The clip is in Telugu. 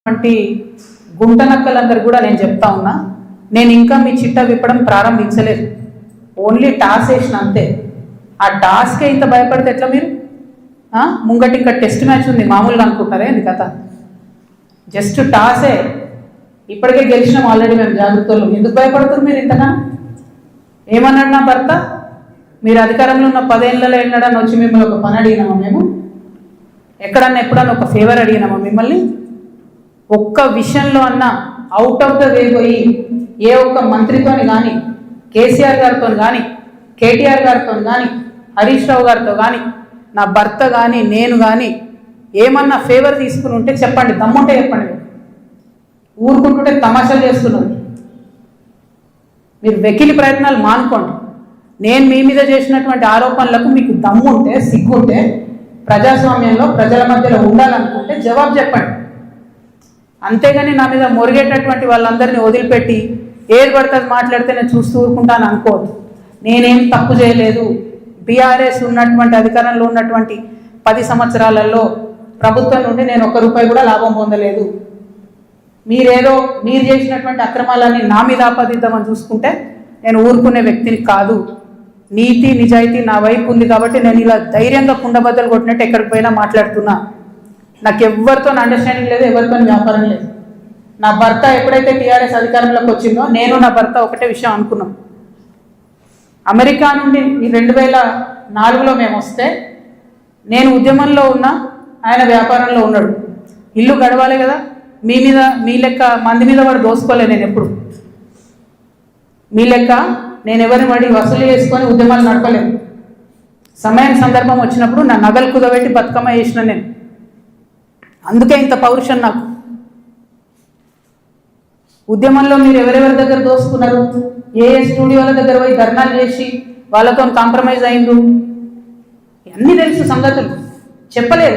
వంటి గుంటనక్కలందరూ కూడా నేను చెప్తా ఉన్నా, నేను ఇంకా మీ చిట్టా విప్పడం ప్రారంభించలేదు. ఓన్లీ టాస్ వేసిన అంతే. ఆ టాస్కే ఇంత భయపడితే ఎట్లా మీరు? ముంగటి ఇంకా టెస్ట్ మ్యాచ్ ఉంది, మామూలుగా అనుకుంటారే ఇది కథ. జస్ట్ టాసే. ఇప్పటికే గెలిచినాం ఆల్రెడీ మేము జాగ్రత్తలు. ఎందుకు భయపడుతున్నారు మీరు ఇంతగా? ఏమన్నాడు నా భర్త? మీరు అధికారంలో ఉన్న 10 ఏళ్ళలో ఎన్నడని వచ్చి మిమ్మల్ని ఒక పని అడిగినామా? మేము ఎక్కడన్నా ఎప్పుడన్నా ఒక ఫేవర్ అడిగినామా మిమ్మల్ని? ఒక్క విషయంలో అన్నా అవుట్ ఆఫ్ ద వే పోయి ఏ ఒక్క మంత్రితోని కానీ, కేసీఆర్ గారితో కానీ, కేటీఆర్ గారితో కానీ, హరీష్ రావు గారితో కానీ, నా భర్త కానీ, నేను కానీ ఏమన్నా ఫేవర్ తీసుకుని ఉంటే చెప్పండి, దమ్ముంటే చెప్పండి. ఊరుకుంటుంటే తమాషాలు చేస్తున్నారు. మీరు వెకిలి ప్రయత్నాలు మానుకోండి. నేను మీ మీద చేసినటువంటి ఆరోపణలకు మీకు దమ్ముంటే, సిగ్గుంటే, ప్రజాస్వామ్యంలో ప్రజల మధ్యలో ఉండాలనుకుంటే జవాబు చెప్పండి. అంతేగాని నా మీద మొరిగేటటువంటి వాళ్ళందరినీ వదిలిపెట్టి ఏది పడుతుంది మాట్లాడితే నేను చూస్తూ ఊరుకుంటాను అనుకోవద్దు. నేనేం తప్పు చేయలేదు. బీఆర్ఎస్ ఉన్నటువంటి అధికారంలో ఉన్నటువంటి 10 సంవత్సరాలలో ప్రభుత్వం నుండి నేను ₹1 కూడా లాభం పొందలేదు. మీరు చేసినటువంటి అక్రమాలన్నీ నా మీద ఆపాదిద్దామని చూసుకుంటే నేను ఊరుకునే వ్యక్తిని కాదు. నీతి నిజాయితీ నా వైపు ఉంది కాబట్టి నేను ఇలా ధైర్యంగా కుండబద్దలు కొట్టినట్టు ఎక్కడికి పోయినా మాట్లాడుతున్నా. నాకు ఎవరితో అండర్స్టాండింగ్ లేదు, ఎవరితో వ్యాపారం లేదు. నా భర్త ఎప్పుడైతే టీఆర్ఎస్ అధికారంలోకి వచ్చిందో నేను నా భర్త ఒకటే విషయం అనుకున్నాం. అమెరికా నుండి 2004లో మేము వస్తే నేను ఉద్యమంలో ఉన్నా, ఆయన వ్యాపారంలో ఉన్నాడు. ఇల్లు గడవాలి కదా. మీ లెక్క మంది మీద వాడు దోసుకోలే. నేను ఎప్పుడు మీ లెక్క నేను ఎవరిని వాడి వసూలు చేసుకొని ఉద్యమాలు నడపలేను. సమయం సందర్భం వచ్చినప్పుడు నా నగలు కుదబెట్టి బతుకమ్మ చేసిన నేను. అందుకే ఇంత పౌరుషం నాకు. ఉద్యమంలో మీరు ఎవరెవరి దగ్గర దోసుకున్నారు, ఏ స్టూడియోల దగ్గర పోయి ధర్నాలు చేసి వాళ్ళతో కాంప్రమైజ్ అయిండ్రు, అన్నీ తెలుసు సంగతులు. చెప్పలేదు.